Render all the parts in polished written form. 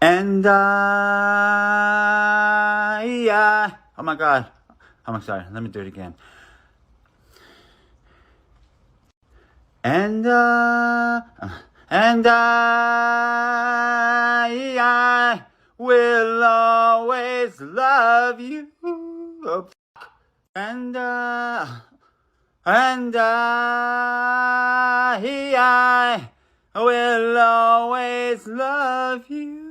And oh my God. I'm sorry. Let me do it again. And I will always love you. And I will always love you.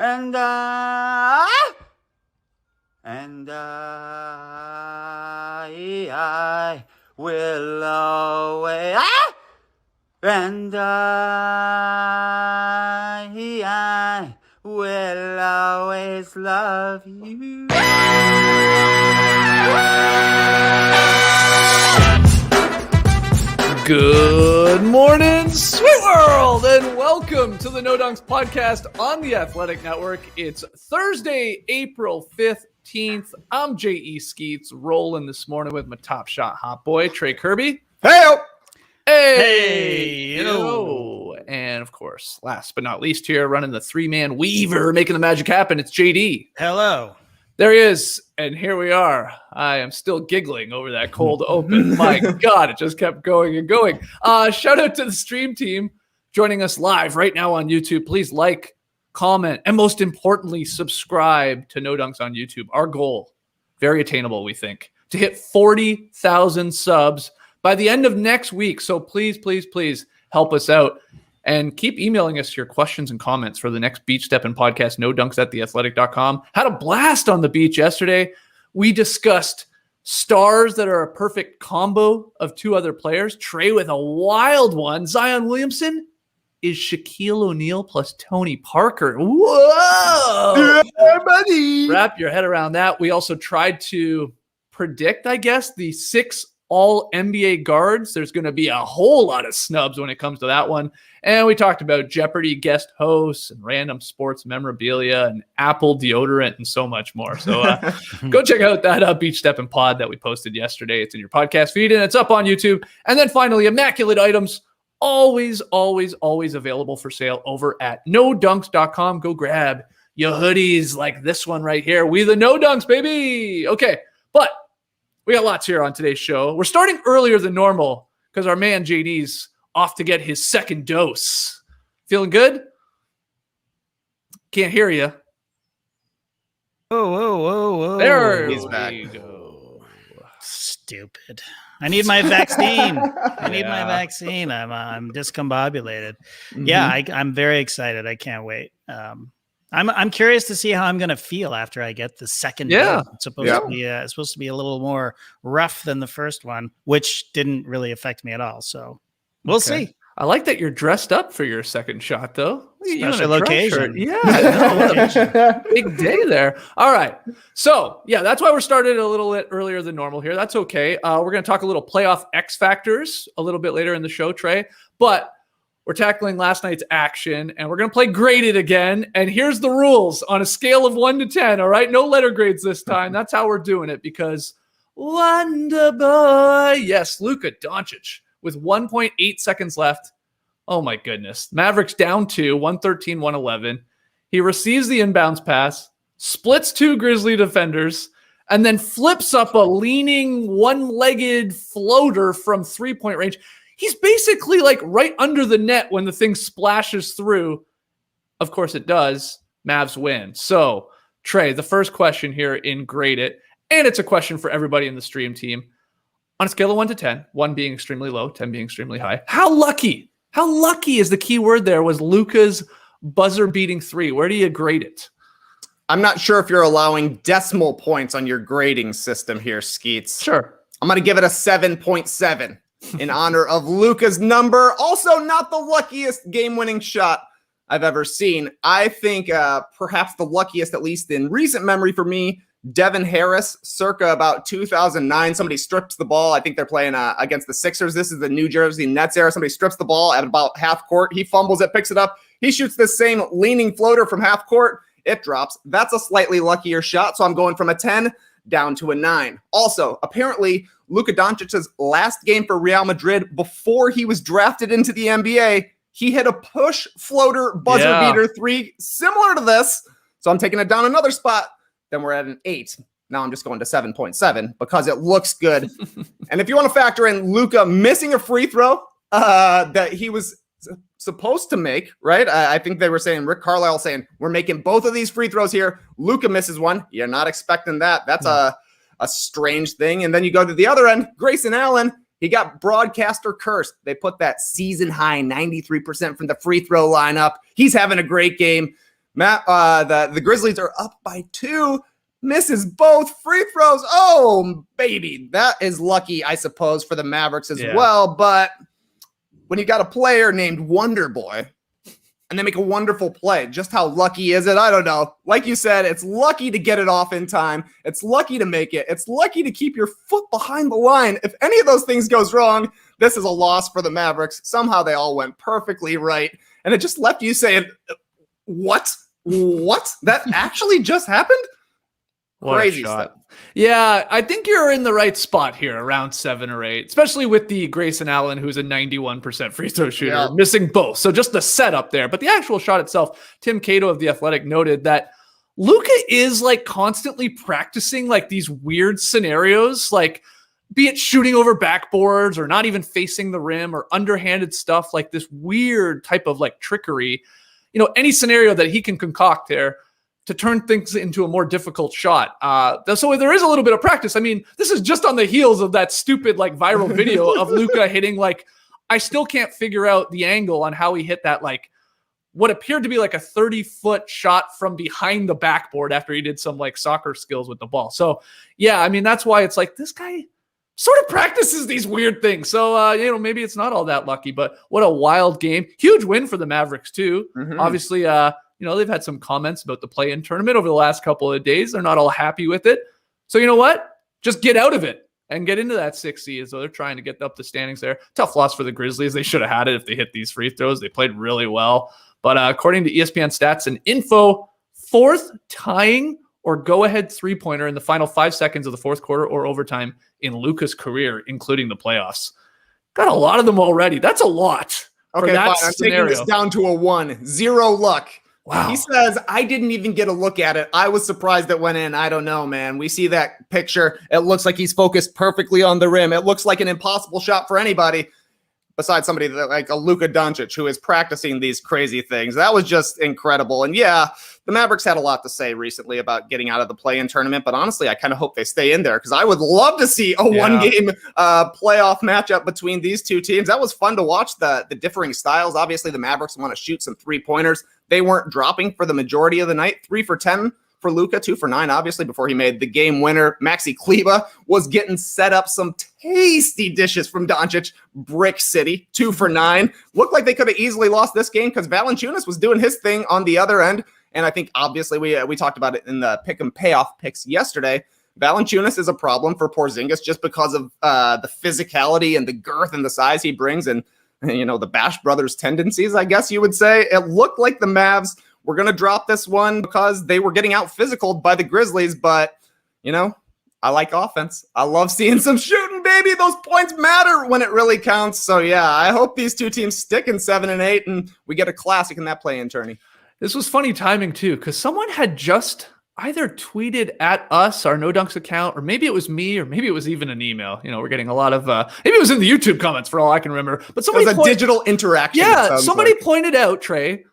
And I will always, and I will always love you. Good morning, sweet world, and welcome to the No Dunks podcast on the Athletic Network. It's Thursday, April 15th. I'm J.E. Skeets, rolling this morning with my top shot hot boy, Trey Kirby. Hey, yo. And of course, last but not least here, running the three-man weaver, making the magic happen, it's JD. Hello. There he is, and here we are. I am still giggling over that cold open. My God, it just kept going and going. Shout out to the stream team joining us live right now on YouTube. Please like, comment, and most importantly, subscribe to No Dunks on YouTube. Our goal, very attainable, we think, to hit 40,000 subs by the end of next week. So please, please, please help us out. And keep emailing us your questions and comments for the next Beach Steppin' podcast, nodunks@theathletic.com. Had a blast on the beach yesterday. We discussed stars that are a perfect combo of two other players. Trey with a wild one. Zion Williamson is Shaquille O'Neal plus Tony Parker. Whoa! Yeah, buddy. Wrap your head around that. We also tried to predict, I guess, the 6 all NBA guards. There's going to be a whole lot of snubs when it comes to that one. And we talked about Jeopardy guest hosts and random sports memorabilia and Apple deodorant and so much more. So go check out that Beach Steppin' pod that we posted yesterday. It's in your podcast feed and it's up on YouTube. And then finally, immaculate items, always, always, always available for sale over at nodunks.com. Go grab your hoodies like this one right here. We the No Dunks, baby. Okay, but we got lots here on today's show. We're starting earlier than normal because our man JD's off to get his second dose. Feeling good? Can't hear you. Whoa. There He's we back. go. Stupid. I need my vaccine. I'm discombobulated. Mm-hmm. Yeah, I'm very excited. I can't wait. I'm curious to see how I'm going to feel after I get the second dose. It's supposed to be a little more rough than the first one, which didn't really affect me at all. So we'll see. I like that you're dressed up for your second shot, though. Special occasion. Yeah, what a big day there. All right. So, yeah, that's why we're started a little bit earlier than normal here. That's okay. We're going to talk a little playoff X factors a little bit later in the show, Trey. But we're tackling last night's action, and we're going to play graded again. And here's the rules on a scale of 1 to 10, all right? No letter grades this time. That's how we're doing it because Wonderboy, yes, Luka Doncic, with 1.8 seconds left. Oh, my goodness. Mavericks down 2, 113-111. He receives the inbounds pass, splits 2 Grizzly defenders, and then flips up a leaning one-legged floater from three-point range. He's basically like right under the net when the thing splashes through. Of course it does. Mavs win. So, Trey, the first question here in Grade It, and it's a question for everybody in the stream team. On a scale of 1 to 10, 1 being extremely low, 10 being extremely high, how lucky is the key word there was Luka's buzzer-beating 3? Where do you grade it? I'm not sure if you're allowing decimal points on your grading system here, Skeets. Sure. I'm going to give it a 7.7 in honor of Luka's number. Also, not the luckiest game-winning shot I've ever seen. I think perhaps the luckiest, at least in recent memory for me, Devin Harris, circa about 2009. Somebody strips the ball. I think they're playing against the Sixers. This is the New Jersey Nets era. Somebody strips the ball at about half court. He fumbles it, picks it up. He shoots this same leaning floater from half court. It drops. That's a slightly luckier shot. So I'm going from a 10 down to a 9. Also, apparently, Luka Doncic's last game for Real Madrid before he was drafted into the NBA, he hit a push floater buzzer beater 3 similar to this. So I'm taking it down another spot. Then we're at an 8. Now I'm just going to 7.7 because it looks good. And if you want to factor in Luka missing a free throw that he was supposed to make, right? I think they were saying, Rick Carlisle saying, we're making both of these free throws here. Luka misses one. You're not expecting that. That's a strange thing. And then you go to the other end, Grayson Allen, he got broadcaster cursed. They put that season high 93% from the free throw lineup. He's having a great game. Matt, the Grizzlies are up by 2. Misses both free throws. Oh, baby. That is lucky, I suppose, for the Mavericks as well. But when you got a player named Wonderboy and they make a wonderful play, just how lucky is it? I don't know. Like you said, it's lucky to get it off in time. It's lucky to make it. It's lucky to keep your foot behind the line. If any of those things goes wrong, this is a loss for the Mavericks. Somehow they all went perfectly right. And it just left you saying, what? What? That actually just happened? Crazy stuff. Yeah, I think you're in the right spot here, around 7 or 8, especially with the Grayson Allen, who's a 91% free throw shooter, missing both. So just the setup there. But the actual shot itself, Tim Cato of The Athletic noted that Luka is like constantly practicing like these weird scenarios, like be it shooting over backboards or not even facing the rim or underhanded stuff, like this weird type of like trickery. You know, any scenario that he can concoct there to turn things into a more difficult shot. So there is a little bit of practice. I mean, this is just on the heels of that stupid like viral video of Luka hitting like, I still can't figure out the angle on how he hit that like what appeared to be like a 30-foot shot from behind the backboard after he did some like soccer skills with the ball. So yeah, I mean, that's why it's like this guy sort of practices these weird things. So, maybe it's not all that lucky, but what a wild game. Huge win for the Mavericks too. Obviously, they've had some comments about the play-in tournament over the last couple of days. They're not all happy with it. So you know what? Just get out of it and get into that 6 seed. So they're trying to get up the standings there. Tough loss for the Grizzlies. They should have had it if they hit these free throws. They played really well. But according to ESPN stats and info, 4th tying or go-ahead three-pointer in the final 5 seconds of the fourth quarter or overtime in Luka's career, including the playoffs. Got a lot of them already. That's a lot. Okay, fine. I'm taking this down to a 1. 0 luck. Wow. He says, I didn't even get a look at it. I was surprised it went in. I don't know, man. We see that picture. It looks like he's focused perfectly on the rim. It looks like an impossible shot for anybody besides somebody like a Luka Doncic who is practicing these crazy things. That was just incredible. And yeah, the Mavericks had a lot to say recently about getting out of the play-in tournament, but honestly, I kind of hope they stay in there because I would love to see a one-game playoff matchup between these two teams. That was fun to watch, the differing styles. Obviously, the Mavericks want to shoot some three-pointers. They weren't dropping for the majority of the night. 3 for 10 for Luka, 2 for 9, obviously, before he made the game winner. Maxi Kleba was getting set up some tasty dishes from Doncic. Brick City, 2 for 9. Looked like they could have easily lost this game because Valanciunas was doing his thing on the other end. And I think, obviously, we talked about it in the pick and payoff picks yesterday. Valanciunas is a problem for Porzingis just because of the physicality and the girth and the size he brings and, the Bash Brothers tendencies, I guess you would say. It looked like the Mavs were going to drop this one because they were getting out physical by the Grizzlies. But, I like offense. I love seeing some shooting, baby. Those points matter when it really counts. So, yeah, I hope these two teams stick in 7 and 8 and we get a classic in that play-in tourney. This was funny timing, too, because someone had just either tweeted at us, our No Dunks account, or maybe it was me, or maybe it was even an email. We're getting a lot of, maybe it was in the YouTube comments for all I can remember. But somebody it was a digital interaction. Yeah, somebody pointed out, Trey,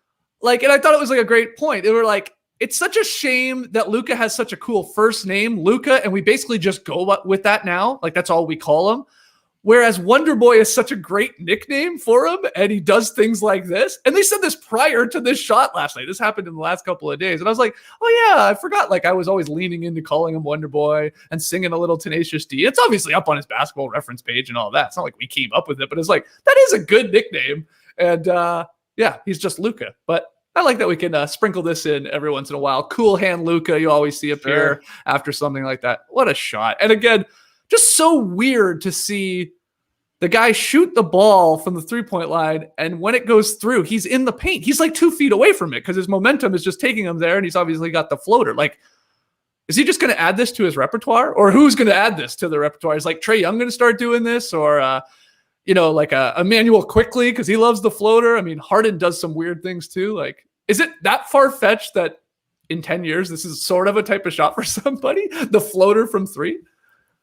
and I thought it was a great point. They were like, it's such a shame that Luka has such a cool first name, Luka, and we basically just go with that now. That's all we call him. Whereas Wonderboy is such a great nickname for him, and he does things like this. And they said this prior to this shot last night. This happened in the last couple of days. And I was like, oh, yeah, I forgot. I was always leaning into calling him Wonderboy and singing a little Tenacious D. It's obviously up on his basketball reference page and all that. It's not like we came up with it, but it's like, that is a good nickname. And, he's just Luka. But I like that we can sprinkle this in every once in a while. Cool hand Luka, you always see appear after something like that. What a shot. And again, just so weird to see the guy shoot the ball from the three-point line, and when it goes through, he's in the paint. He's 2 feet away from it because his momentum is just taking him there, and he's obviously got the floater. is he just going to add this to his repertoire, or who's going to add this to the repertoire? Is like Trae Young going to start doing this, or like a Emmanuel Quickly because he loves the floater? I mean, Harden does some weird things too. Like, is it that far-fetched that in 10 years this is sort of a type of shot for somebody? The floater from 3?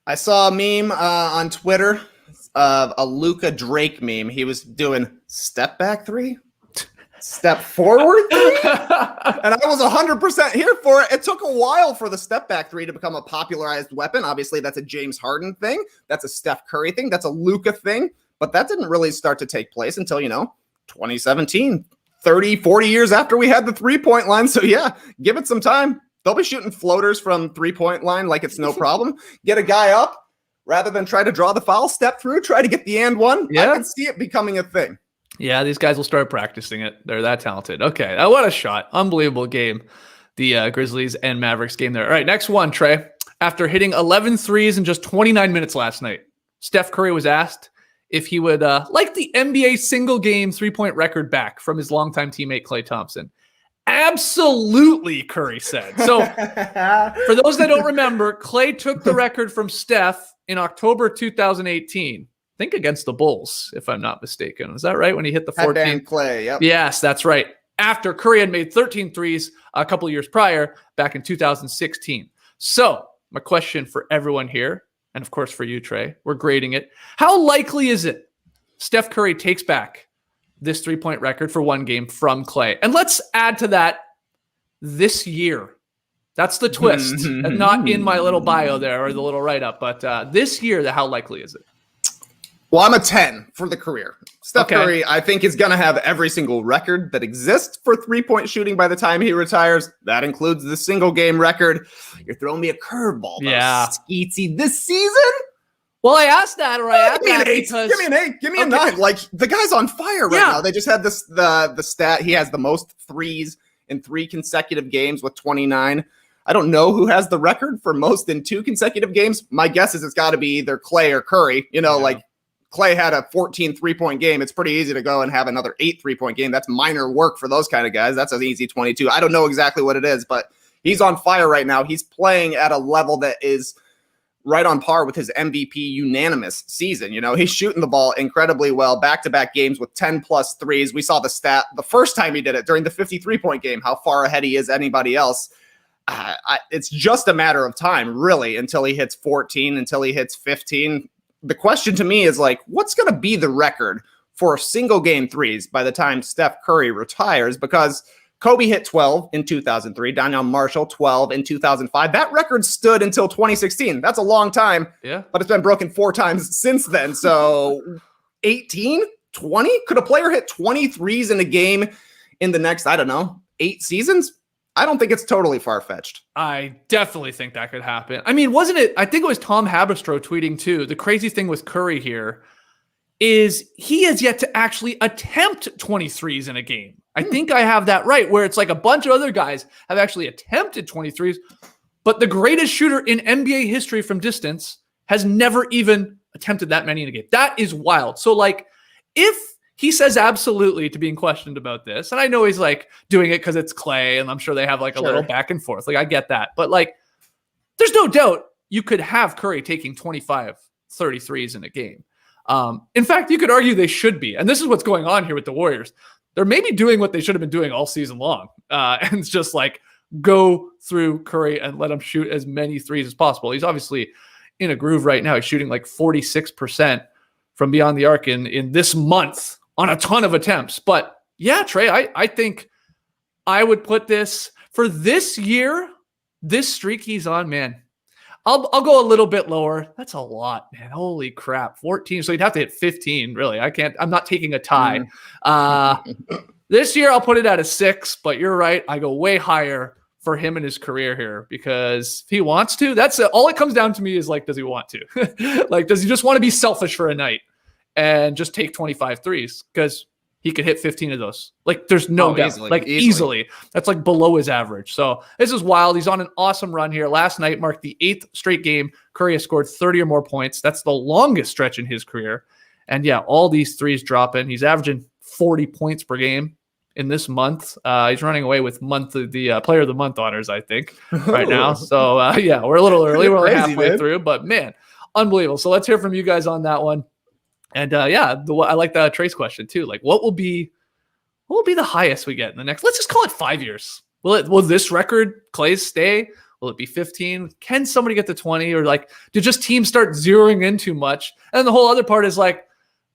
I saw a meme on Twitter of a Luka Drake meme. He was doing step back 3, step forward 3, and I was 100% here for it. It took a while for the step back 3 to become a popularized weapon. Obviously, that's a James Harden thing. That's a Steph Curry thing. That's a Luka thing. But that didn't really start to take place until, 2017, 30, 40 years after we had the 3-point line. So, yeah, give it some time. They'll be shooting floaters from 3-point line like it's no problem. Get a guy up rather than try to draw the foul, step through, try to get the and one. Yeah. I can see it becoming a thing. Yeah, these guys will start practicing it. They're that talented. Okay, what a shot. Unbelievable game. The Grizzlies and Mavericks game there. All right, next one, Trey. After hitting 11 threes in just 29 minutes last night, Steph Curry was asked if he would like the NBA single-game 3-point record back from his longtime teammate Klay Thompson. Absolutely, Curry said. So for those that don't remember, Klay took the record from Steph in October 2018. I think against the Bulls, if I'm not mistaken. Is that right? When he hit the 14? Klay, yep. Yes, that's right. After Curry had made 13 threes a couple years prior, back in 2016. So my question for everyone here, and of course for you, Trey, we're grading it. How likely is it Steph Curry takes back this 3-point record for one game from Klay? And let's add to that this year. That's the twist. And not in my little bio there or the little write-up, but this year, how likely is it? Well, I'm a 10 for the career. Steph Curry, I think, is going to have every single record that exists for 3-point shooting by the time he retires. That includes the single-game record. You're throwing me a curveball, yeah, Skeetsy, this season? Well, I asked that, or I asked that because... Give me an 8. Give me a 9. Like, the guy's on fire right now. They just had the stat. He has the most threes in 3 consecutive games with 29. I don't know who has the record for most in 2 consecutive games. My guess is it's got to be either Klay or Curry. Like Klay had a 14 3-point game. It's pretty easy to go and have another 8 3-point game. That's minor work for those kind of guys. That's an easy 22. I don't know exactly what it is, but he's on fire right now. He's playing at a level that is right on par with his MVP unanimous season. He's shooting the ball incredibly well, back-to-back games with 10-plus threes. We saw the stat the first time he did it during the 53-point game, how far ahead he is anybody else. It's just a matter of time, really, until he hits 14, until he hits 15. The question to me is what's going to be the record for single game threes by the time Steph Curry retires? Because Kobe hit 12 in 2003, Donnell Marshall 12 in 2005. That record stood until 2016. That's a long time, but it's been broken 4 times since then. So 18, 20? Could a player hit 20 threes in a game in the next, 8 seasons? I don't think it's totally far-fetched. I definitely think that could happen. I mean, wasn't it? I think it was Tom Haberstroh tweeting too. The crazy thing with Curry here is he has yet to actually attempt 23s in a game. I think I have that right, where it's like a bunch of other guys have actually attempted 23s, but the greatest shooter in NBA history from distance has never even attempted that many in a game. That is wild. So if he says absolutely to being questioned about this, and I know he's doing it because it's Klay, and I'm sure they have a little back and forth. I get that. But there's no doubt you could have Curry taking 25, 33s in a game. In fact, you could argue they should be. And this is what's going on here with the Warriors. They're maybe doing what they should have been doing all season long. And it's just go through Curry and let him shoot as many threes as possible. He's obviously in a groove right now. He's shooting 46% from beyond the arc in this month on a ton of attempts. But yeah, Trey, I think I would put this for this year, this streak he's on, man. I'll go a little bit lower. That's a lot, man. Holy crap. 14. So you'd have to hit 15, really. I'm not taking a tie. This year I'll put it at a 6, but you're right. I go way higher for him in his career here because if he wants to, that's all it comes down to me is does he want to? Does he just want to be selfish for a night and just take 25 threes? Because he could hit 15 of those. There's no doubt. Easily. That's below his average. So this is wild. He's on an awesome run here. Last night marked the 8th straight game Curry has scored 30 or more points. That's the longest stretch in his career. And yeah, all these threes dropping. He's averaging 40 points per game. in this month. He's running away with the player of the month honors, I think, right now. So yeah, we're a little early. We're only halfway through, but man, unbelievable. So let's hear from you guys on that one. And I like the Trace question too. Like, what will be the highest we get in the next? Let's just call it 5 years. Will this record, Klay's, stay? Will it be 15? Can somebody get to 20? Or like, do just teams start zeroing in too much? And the whole other part is like,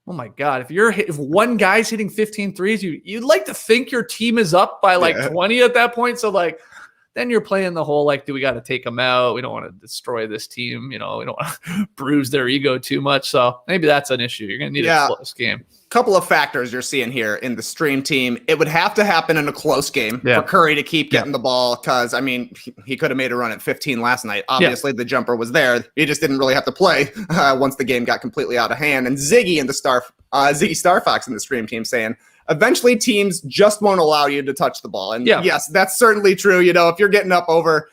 oh my God, if one guy's hitting 15 threes, you'd like to think your team is up by like 20 at that point. So like, then you're playing the whole, like, do we got to take them out? We don't want to destroy this team. We don't want to bruise their ego too much. So maybe that's an issue. You're going to need a close game. Couple of factors you're seeing here in the stream team. It would have to happen in a close game for Curry to keep getting the ball, because I mean, he could have made a run at 15 last night. Obviously, the jumper was there. He just didn't really have to play once the game got completely out of hand. And Ziggy Star Fox in the stream team saying, eventually teams just won't allow you to touch the ball. And yes, that's certainly true. If you're getting up over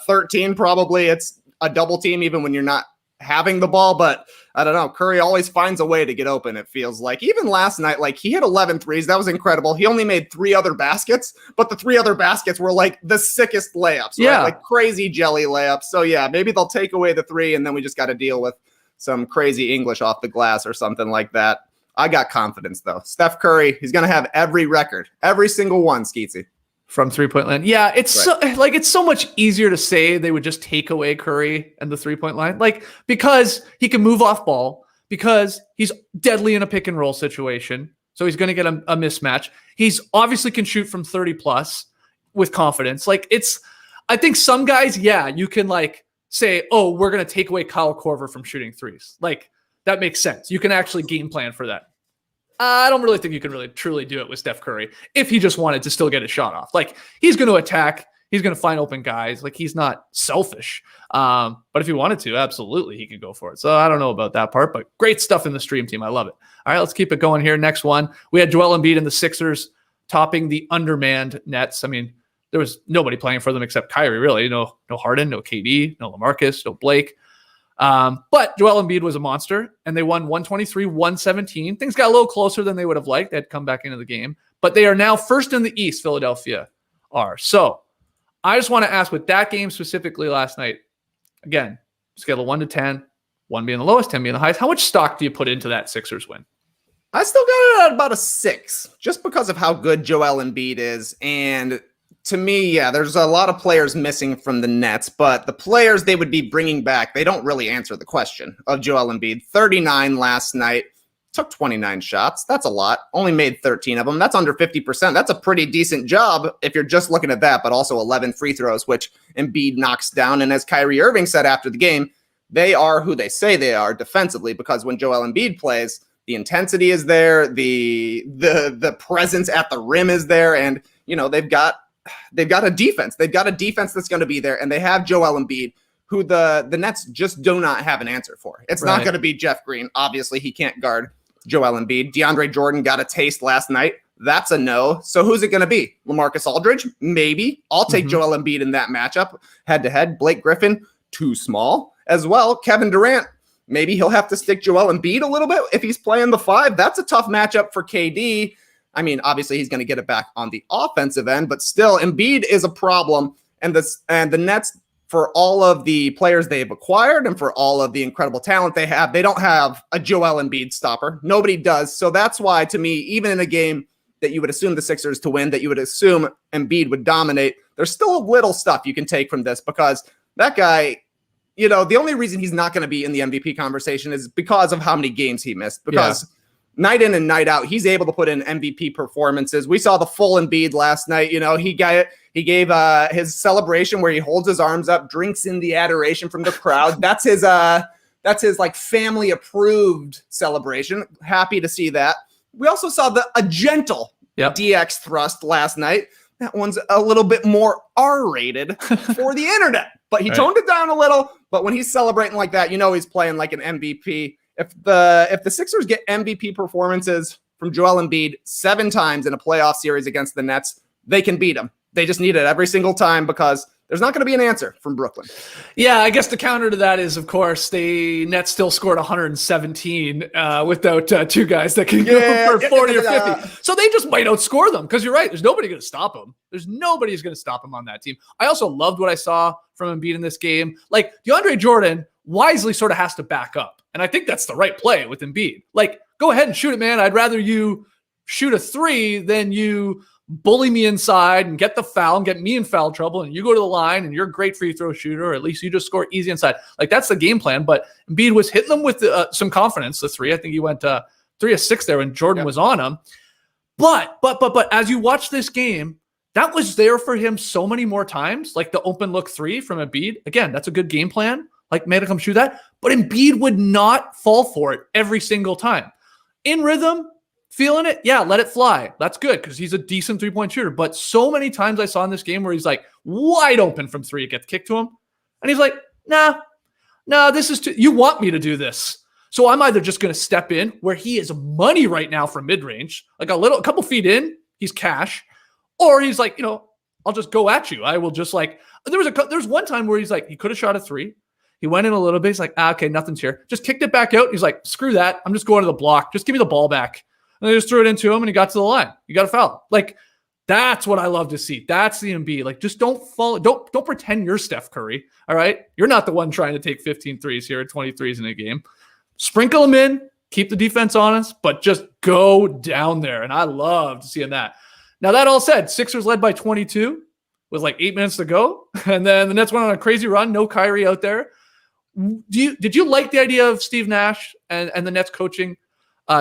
13, probably it's a double team even when you're not having the ball. But I don't know. Curry always finds a way to get open, it feels like. Even last night, like, he hit 11 threes. That was incredible. He only made 3 other baskets, but the 3 other baskets were like the sickest layups, right? Like crazy jelly layups. So yeah, maybe they'll take away the 3 and then we just got to deal with some crazy English off the glass or something like that. I got confidence though. Steph Curry, he's going to have every record, every single one, Skeetsy. From 3-point land. Yeah, it's so much easier to say they would just take away Curry and the 3-point line. Like, because he can move off ball, because he's deadly in a pick and roll situation. So he's going to get a mismatch. He's obviously can shoot from 30 plus with confidence. Like, I think some guys, you can like say, oh, we're going to take away Kyle Korver from shooting threes. Like, that makes sense. You can actually game plan for that. I don't really think you can really truly do it with Steph Curry if he just wanted to still get a shot off. Like, he's going to attack. He's going to find open guys. Like, he's not selfish. But if he wanted to, absolutely, he could go for it. So I don't know about that part, but great stuff in the stream team. I love it. All right, let's keep it going here. Next one. We had Joel Embiid and the Sixers topping the undermanned Nets. I mean, there was nobody playing for them except Kyrie, really. No Harden, no KD, no LaMarcus, no Blake. But Joel Embiid was a monster, and they won 123-117. Things got a little closer than they would have liked. They had come back into the game, but they are now first in the East. Philadelphia are. So I just want to ask, with that game specifically last night, again, scale of 1 to 10, 1 being the lowest, 10 being the highest, how much stock do you put into that Sixers win? I still got it at about a 6, just because of how good Joel Embiid is. And to me, there's a lot of players missing from the Nets, but the players they would be bringing back, they don't really answer the question of Joel Embiid. 39 last night, took 29 shots. That's a lot. Only made 13 of them. That's under 50%. That's a pretty decent job if you're just looking at that, but also 11 free throws, which Embiid knocks down. And as Kyrie Irving said after the game, they are who they say they are defensively, because when Joel Embiid plays, the intensity is there, the presence at the rim is there, and they've got a defense. They've got a defense that's going to be there, and they have Joel Embiid, who the Nets just do not have an answer for. It's not going to be Jeff Green. Obviously, he can't guard Joel Embiid. DeAndre Jordan got a taste last night. That's a no. So who's it going to be? LaMarcus Aldridge? Maybe. I'll take Joel Embiid in that matchup. Head-to-head, Blake Griffin, too small as well. Kevin Durant, maybe he'll have to stick Joel Embiid a little bit if he's playing the 5. That's a tough matchup for KD. I mean, obviously, he's going to get it back on the offensive end, but still, Embiid is a problem. And the Nets, for all of the players they've acquired and for all of the incredible talent they have, they don't have a Joel Embiid stopper. Nobody does. So that's why, to me, even in a game that you would assume the Sixers to win, that you would assume Embiid would dominate, there's still a little stuff you can take from this, because that guy, the only reason he's not going to be in the MVP conversation is because of how many games he missed. Because night in and night out, he's able to put in MVP performances. We saw the full Embiid last night. He gave his celebration where he holds his arms up, drinks in the adoration from the crowd. That's his like family approved celebration. Happy to see that. We also saw a gentle DX thrust last night. That one's a little bit more R-rated for the internet, but he toned it down a little. But when he's celebrating like that, he's playing like an MVP. If the Sixers get MVP performances from Joel Embiid 7 times in a playoff series against the Nets, they can beat them. They just need it every single time, because there's not going to be an answer from Brooklyn. Yeah, I guess the counter to that is, of course, the Nets still scored 117 without two guys that can go for 40 or 50. So they just might outscore them because you're right. There's nobody going to stop them. There's nobody who's going to stop them on that team. I also loved what I saw from Embiid in this game. Like, DeAndre Jordan wisely sort of has to back up. And I think that's the right play with Embiid. Like, go ahead and shoot it, man. I'd rather you shoot a three than you bully me inside and get the foul and get me in foul trouble, and you go to the line and you're a great free throw shooter, or at least you just score easy inside. Like, that's the game plan. But Embiid was hitting them with some confidence, the three. I think he went 3 of 6 there when Jordan was on him. But as you watch this game, that was there for him so many more times, like the open look three from Embiid. Again, that's a good game plan. Like, man to come shoot that. But Embiid would not fall for it every single time. In rhythm, feeling it, yeah, let it fly. That's good because he's a decent three-point shooter. But so many times I saw in this game where he's like wide open from three, it gets kicked to him. And he's like, nah, this is you want me to do this. So I'm either just going to step in where he is money right now from mid-range, like a couple feet in, he's cash. Or he's like, I'll just go at you. I will just like, there's one time where he's like, he could have shot a three. He went in a little bit. He's like, okay, nothing's here. Just kicked it back out. He's like, screw that. I'm just going to the block. Just give me the ball back. And they just threw it into him, and he got to the line. You got a foul. Like, that's what I love to see. That's the Embiid. Like, just don't fall. Don't pretend you're Steph Curry. All right, you're not the one trying to take 15 threes here, 20 threes in a game. Sprinkle them in, keep the defense honest, but just go down there. And I love seeing that. Now, that all said, Sixers led by 22 with like 8 minutes to go, and then the Nets went on a crazy run. No Kyrie out there. Did you like the idea of Steve Nash and the Nets coaching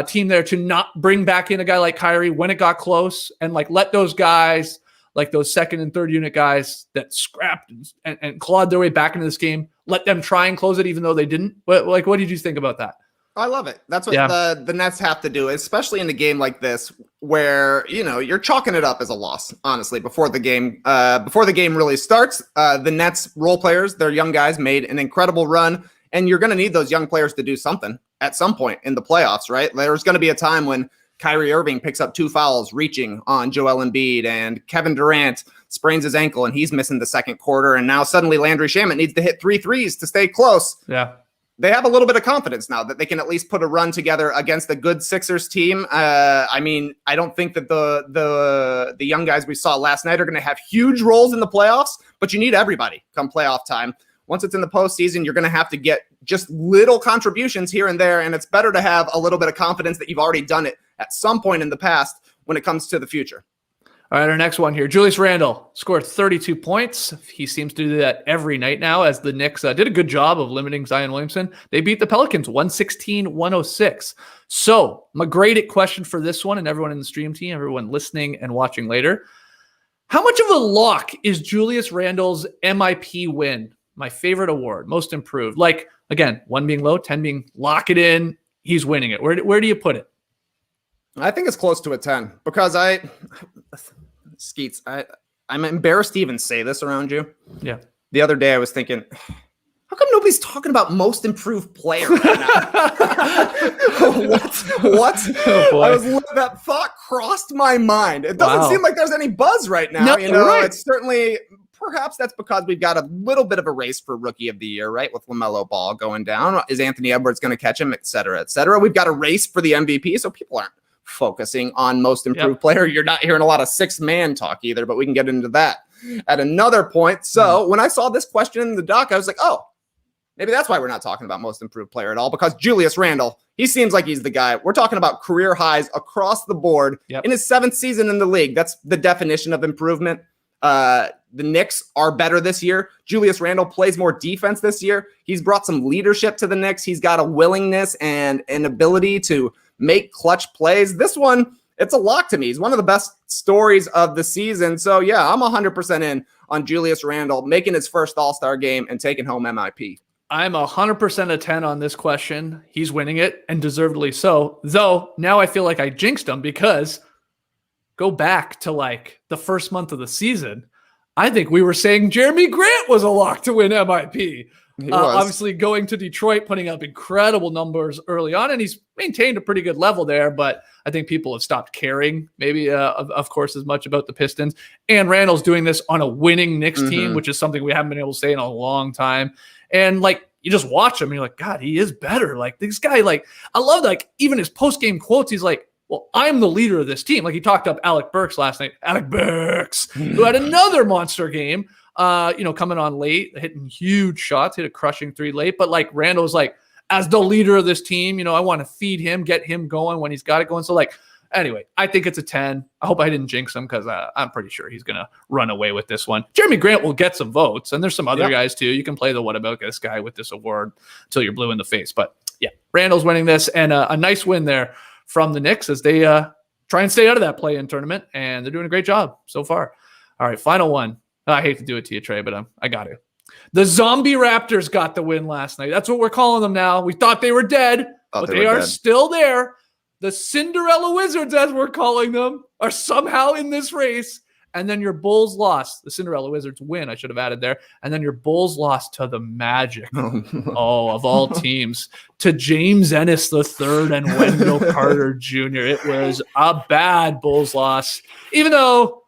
team there to not bring back in a guy like Kyrie when it got close and like let those guys, like those second and third unit guys that scrapped and clawed their way back into this game, let them try and close it even though they didn't? What did you think about that? I love it. That's what the Nets have to do, especially in a game like this where, you're chalking it up as a loss, honestly, before the game really starts. The Nets role players, their young guys, made an incredible run, and you're going to need those young players to do something at some point in the playoffs, right? There's going to be a time when Kyrie Irving picks up 2 fouls reaching on Joel Embiid, and Kevin Durant sprains his ankle and he's missing the second quarter, and now suddenly Landry Shamet needs to hit 3 threes to stay close. Yeah. They have a little bit of confidence now that they can at least put a run together against a good Sixers team. I don't think that the young guys we saw last night are going to have huge roles in the playoffs, but you need everybody come playoff time. Once it's in the postseason, you're going to have to get just little contributions here and there, and it's better to have a little bit of confidence that you've already done it at some point in the past when it comes to the future. All right, our next one here. Julius Randle scored 32 points. He seems to do that every night now as the Knicks did a good job of limiting Zion Williamson. They beat the Pelicans 116-106. So, my graded question for this one, and everyone in the stream team, everyone listening and watching later, how much of a lock is Julius Randle's MIP win? My favorite award, most improved. Like, again, 1 being low, 10 being lock it in. He's winning it. Where do you put it? I think it's close to a 10 because Skeets, I'm embarrassed to even say this around you. Yeah. The other day I was thinking, how come nobody's talking about most improved player right now? What? Oh, I was that thought crossed my mind. It doesn't seem like there's any buzz right now. No, right. It's certainly, perhaps that's because we've got a little bit of a race for Rookie of the Year, right? With LaMelo Ball going down. Is Anthony Edwards going to catch him, et cetera, et cetera? We've got a race for the MVP, so people aren't focusing on most improved player. You're not hearing a lot of 6-man talk either, but we can get into that at another point. So when I saw this question in the doc, I was like, oh, maybe that's why we're not talking about most improved player at all, because Julius Randle, he seems like he's the guy. We're talking about career highs across the board in his 7th season in the league. That's the definition of improvement. The Knicks are better this year. Julius Randle plays more defense this year. He's brought some leadership to the Knicks. He's got a willingness and an ability to make clutch plays. This one, it's a lock to me. He's one of the best stories of the season. So yeah, I'm 100% in on Julius Randle making his first All-Star game and taking home MIP. I'm 100% a 10 on this question. He's winning it, and deservedly so. Though, now I feel like I jinxed him because go back to like the first month of the season, I think we were saying Jeremy Grant was a lock to win MIP. He was. Obviously going to Detroit, putting up incredible numbers early on, and he's maintained a pretty good level there, but I think people have stopped caring maybe, of course, as much about the Pistons. And Randle's doing this on a winning Knicks team, which is something we haven't been able to say in a long time. And like, you just watch him and you're like, God, he is better. Like this guy, like I love like even his post-game quotes. He's like, well, I'm the leader of this team. Like he talked up Alec Burks last night. Alec Burks, who had another monster game, coming on late, hitting huge shots, hit a crushing 3 late. But like Randle's like, as the leader of this team, I want to feed him, get him going when he's got it going. So like, anyway, I think it's a 10. I hope I didn't jinx him because I'm pretty sure he's going to run away with this one. Jeremy Grant will get some votes, and there's some other guys too. You can play the what about this guy with this award until you're blue in the face. But yeah, Randle's winning this, and a nice win there from the Knicks as they try and stay out of that play-in tournament, and they're doing a great job so far. All right, final one. I hate to do it to you, Trey, but I got to. The Zombie Raptors got the win last night. That's what we're calling them now. We thought they were dead, but they are still there. The Cinderella Wizards, as we're calling them, are somehow in this race. And then your Bulls lost. The Cinderella Wizards win, I should have added there. And then your Bulls lost to the Magic. Of all teams. To James Ennis III and Wendell Carter Jr. It was a bad Bulls loss. Even though,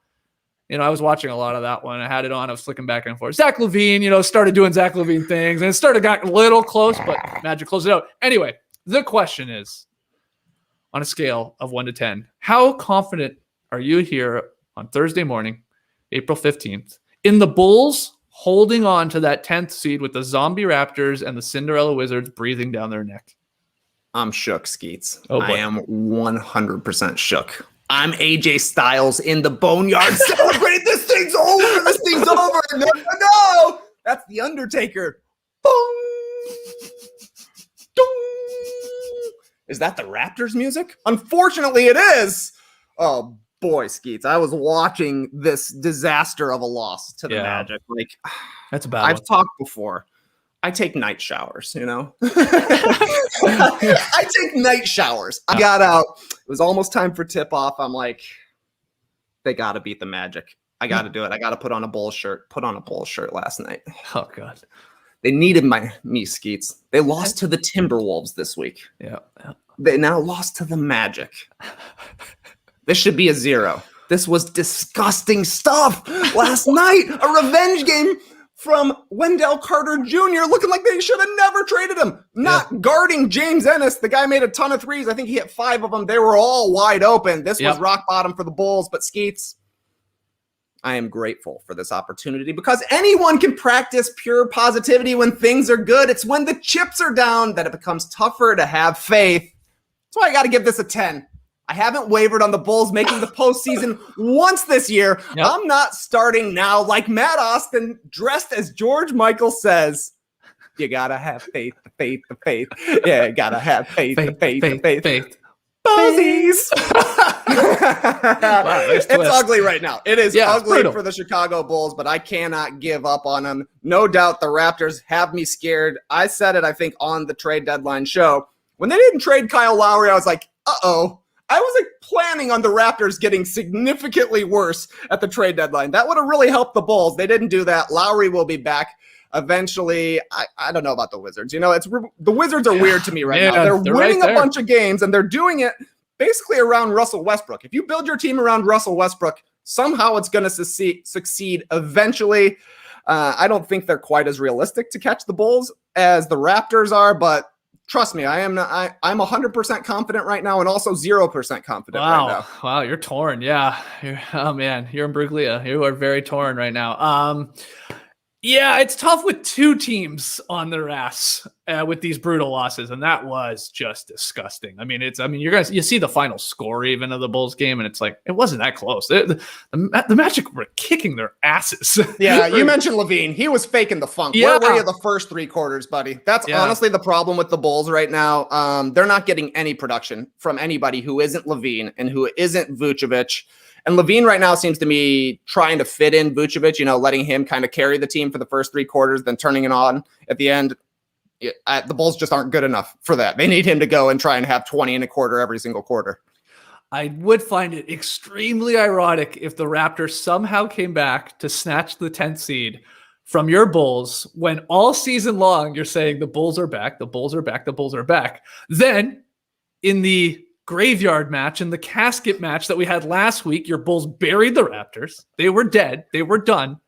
I was watching a lot of that one. I had it on. I was flicking back and forth. Zach LaVine, started doing Zach LaVine things. And it got a little close, but Magic closed it out. Anyway, the question is, on a scale of 1 to 10, how confident are you here on Thursday morning, April 15th, in the Bulls holding on to that 10th seed with the Zombie Raptors and the Cinderella Wizards breathing down their neck? I'm shook, Skeets. Oh, boy. I am 100% shook. I'm AJ Styles in the boneyard. Celebrate! This thing's over! This thing's over! No! That's the Undertaker. Boom! Dong! Is that the Raptors music? Unfortunately, it is. Oh, boy, Skeets. I was watching this disaster of a loss to the Magic. Like, that's a bad I've one. talked before. I take night showers, I take night showers. I got out. It was almost time for tip-off. I'm like, they got to beat the Magic. I got to do it. I got to put on a Bulls shirt. Put on a Bulls shirt last night. Oh, God. They needed me, Skeets. They lost to the Timberwolves this week. Yeah. They now lost to the Magic. This should be a 0. This was disgusting stuff last night. A revenge game from Wendell Carter Jr. looking like they should have never traded him. Not guarding James Ennis. The guy made a ton of threes. I think he hit 5 of them. They were all wide open. This was rock bottom for the Bulls. But Skeets, I am grateful for this opportunity because anyone can practice pure positivity when things are good. It's when the chips are down that it becomes tougher to have faith. That's why I got to give this a 10. I haven't wavered on the Bulls making the postseason once this year. Yep. I'm not starting now like Matt Austin dressed as George Michael says. You got to have faith, faith, faith. Yeah, you got to have faith, faith, faith, faith. Buzzies. Wow, it's ugly right now. It is ugly for the Chicago Bulls, but I cannot give up on them. No doubt the Raptors have me scared. I said it, I think, on the trade deadline show. When they didn't trade Kyle Lowry, I was like, uh-oh. I was planning on the Raptors getting significantly worse at the trade deadline. That would have really helped the Bulls. They didn't do that. Lowry will be back eventually. I don't know about the Wizards. The Wizards are weird to me right now. They're winning a bunch of games, and they're doing it basically around Russell Westbrook. If you build your team around Russell Westbrook, somehow it's going to succeed eventually. I don't think they're quite as realistic to catch the Bulls as the Raptors are, but trust me, I'm 100% confident right now and also 0% confident right now. Wow, you're torn. Yeah. You're in Bruglia. You are very torn right now. Yeah, it's tough with 2 teams on their ass with these brutal losses, and that was just disgusting. You see the final score even of the Bulls game, and it's like it wasn't that close. The Magic were kicking their asses. Yeah, you mentioned LaVine. He was faking the funk. Where were you the first 3 quarters, buddy? That's honestly the problem with the Bulls right now. They're not getting any production from anybody who isn't LaVine and who isn't Vucevic. And LaVine right now seems to me trying to fit in Vucevic, letting him kind of carry the team for the first 3 quarters, then turning it on at the end. The Bulls just aren't good enough for that. They need him to go and try and have 20 and a quarter every single quarter. I would find it extremely ironic if the Raptors somehow came back to snatch the 10th seed from your Bulls when all season long you're saying the Bulls are back, the Bulls are back, the Bulls are back. Then in the graveyard match, in the casket match that we had last week, your Bulls buried the Raptors. They were dead. They were done.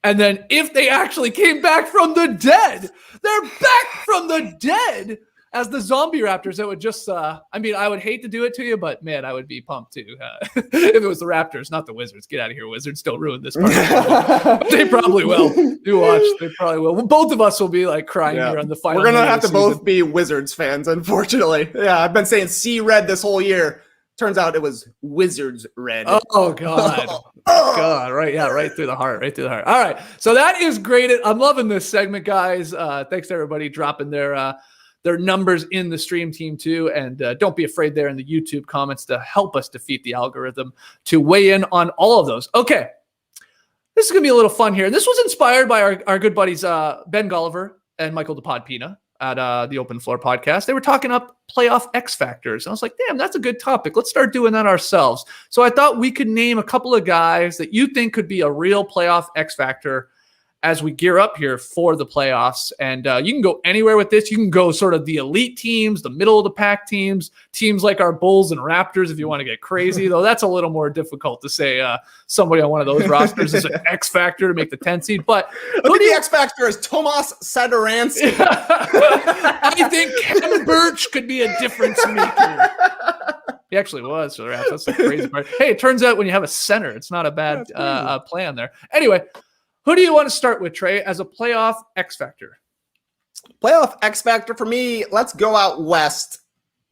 And then if they actually came back from the dead, they're back from the dead as the zombie Raptors. It would just, I would hate to do it to you, but man, I would be pumped too. If it was the Raptors, not the Wizards. Get out of here, Wizards. Don't ruin this part. They probably will. You watch. They probably will. Well, both of us will be like crying here on the final. We're going to have to both be Wizards fans, unfortunately. Yeah, I've been saying Sea Red this whole year. Turns out it was Wizards Red. Oh, God. God, right. Yeah, right through the heart. Right through the heart. All right. So that is great. I'm loving this segment, guys. Thanks to everybody dropping their numbers in the stream team too. And don't be afraid there in the YouTube comments to help us defeat the algorithm to weigh in on all of those. Okay. This is going to be a little fun here. This was inspired by our good buddies, Ben Golliver and Michael DePodpina at the Open Floor podcast. They were talking up playoff X factors. And I was like, damn, that's a good topic. Let's start doing that ourselves. So I thought we could name a couple of guys that you think could be a real playoff X factor as we gear up here for the playoffs. And you can go anywhere with this. You can go sort of the elite teams, the middle of the pack teams like our Bulls and Raptors if you want to get crazy, though that's a little more difficult to say somebody on one of those rosters is an X factor to make the 10 seed. But who the X factor is Tomas Satoransky. I think Kevin Birch could be a difference maker. He actually was for the Raptors. That's the crazy part. Hey, it turns out when you have a center, it's not a bad plan there. Anyway, who do you want to start with, Trey, as a playoff X factor? Playoff X factor for me, let's go out west.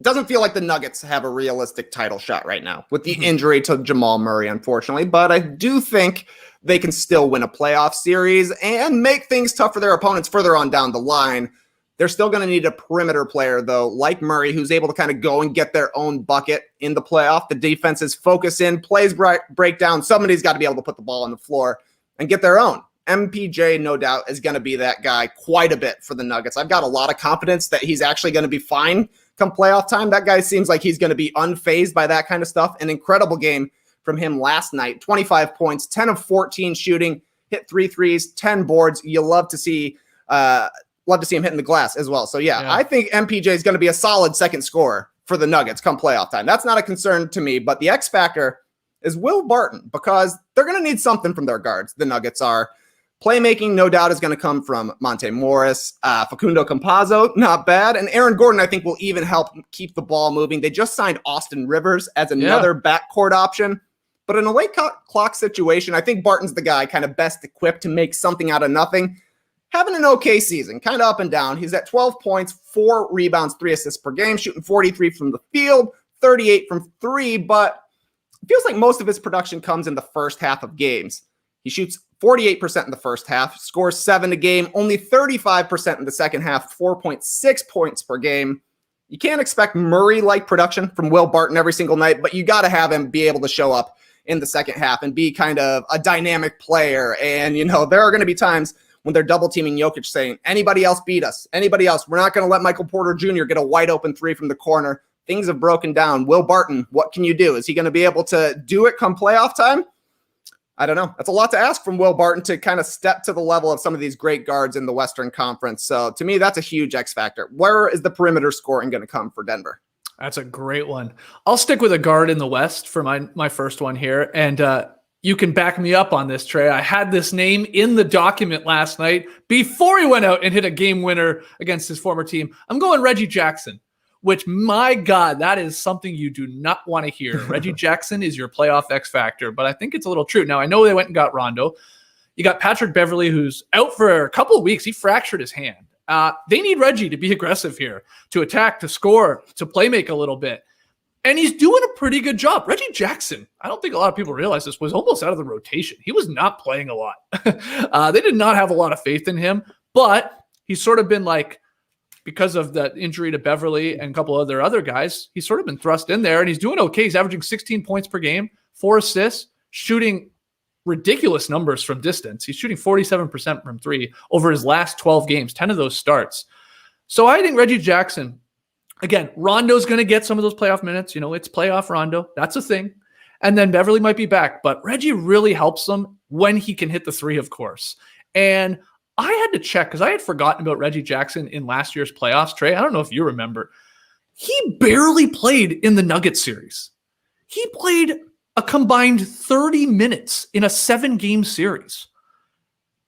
Doesn't feel like the Nuggets have a realistic title shot right now with the injury to Jamal Murray, unfortunately. But I do think they can still win a playoff series and make things tough for their opponents further on down the line. They're still going to need a perimeter player, though, like Murray, who's able to kind of go and get their own bucket in the playoff. The defenses focus in, plays break down. Somebody's got to be able to put the ball on the floor and get their own. MPJ, no doubt, is going to be that guy quite a bit for the Nuggets. I've got a lot of confidence that he's actually going to be fine come playoff time. That guy seems like he's going to be unfazed by that kind of stuff. An incredible game from him last night. 25 points, 10 of 14 shooting, hit 3 threes, 10 boards. You'll love to see him hitting the glass as well. So, yeah, I think MPJ is going to be a solid second scorer for the Nuggets come playoff time. That's not a concern to me, but the X factor is Will Barton because they're going to need something from their guards. The Nuggets are. Playmaking, no doubt, is going to come from Monte Morris, Facundo Campazzo, not bad. And Aaron Gordon, I think, will even help keep the ball moving. They just signed Austin Rivers as another backcourt option. But in a late clock situation, I think Barton's the guy kind of best equipped to make something out of nothing. Having an okay season, kind of up and down. He's at 12 points, 4 rebounds, 3 assists per game, shooting 43 from the field, 38 from 3. But it feels like most of his production comes in the first half of games. He shoots 48% in the first half, scores 7 a game, only 35% in the second half, 4.6 points per game. You can't expect Murray-like production from Will Barton every single night, but you got to have him be able to show up in the second half and be kind of a dynamic player. And, there are going to be times when they're double teaming Jokic saying, anybody else beat us, anybody else. We're not going to let Michael Porter Jr. get a wide open 3 from the corner. Things have broken down. Will Barton, what can you do? Is he going to be able to do it come playoff time? I don't know. That's a lot to ask from Will Barton to kind of step to the level of some of these great guards in the Western Conference. So to me, that's a huge X factor. Where is the perimeter scoring going to come for Denver? That's a great one. I'll stick with a guard in the West for my first one here. And you can back me up on this, Trey. I had this name in the document last night before he went out and hit a game winner against his former team. I'm going Reggie Jackson. Which, my God, that is something you do not want to hear. Reggie Jackson is your playoff X factor, but I think it's a little true. Now, I know they went and got Rondo. You got Patrick Beverley, who's out for a couple of weeks. He fractured his hand. They need Reggie to be aggressive here, to attack, to score, to play make a little bit. And he's doing a pretty good job. Reggie Jackson, I don't think a lot of people realize this, was almost out of the rotation. He was not playing a lot. They did not have a lot of faith in him, but he's sort of been like, because of that injury to Beverly and a couple of other guys, he's sort of been thrust in there and he's doing okay. He's averaging 16 points per game, 4 assists, shooting ridiculous numbers from distance. He's shooting 47% from 3 over his last 12 games, 10 of those starts. So I think Reggie Jackson, again, Rondo's going to get some of those playoff minutes. It's playoff Rondo. That's a thing. And then Beverly might be back, but Reggie really helps them when he can hit the 3, of course. And I had to check because I had forgotten about Reggie Jackson in last year's playoffs. Trey, I don't know if you remember. He barely played in the Nuggets series. He played a combined 30 minutes in a 7-game series,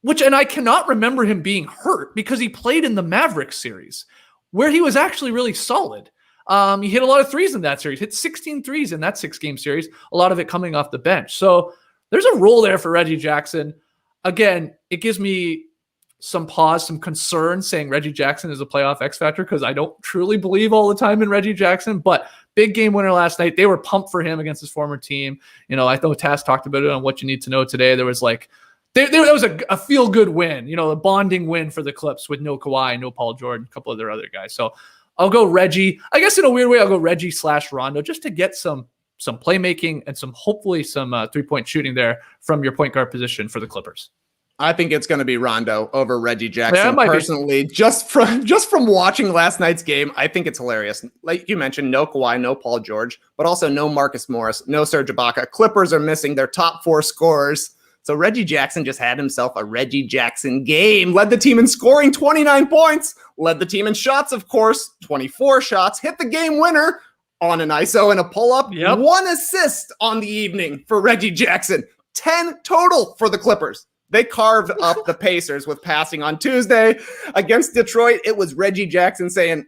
and I cannot remember him being hurt because he played in the Mavericks series where he was actually really solid. He hit a lot of threes in that series, hit 16 threes in that 6-game series, a lot of it coming off the bench. So there's a role there for Reggie Jackson. Again, it gives me some pause, some concern saying Reggie Jackson is a playoff X factor because I don't truly believe all the time in Reggie Jackson, but big game winner last night. They were pumped for him against his former team. I know Taz talked about it on What You Need to Know today. There was there was a feel-good win, a bonding win for the Clips with no Kawhi, no Paul George, a couple of their other guys. So I'll go Reggie. I guess in a weird way, I'll go Reggie/Rondo just to get some playmaking and hopefully some three-point shooting there from your point guard position for the Clippers. I think it's going to be Rondo over Reggie Jackson. Yeah, personally, just from watching last night's game, I think it's hilarious. Like you mentioned, no Kawhi, no Paul George, but also no Marcus Morris, no Serge Ibaka. Clippers are missing their top 4 scorers. So Reggie Jackson just had himself a Reggie Jackson game. Led the team in scoring, 29 points. Led the team in shots, of course, 24 shots. Hit the game winner on an ISO and a pull-up. Yep. 1 assist on the evening for Reggie Jackson. 10 total for the Clippers. They carved up the Pacers with passing on Tuesday against Detroit. It was Reggie Jackson saying,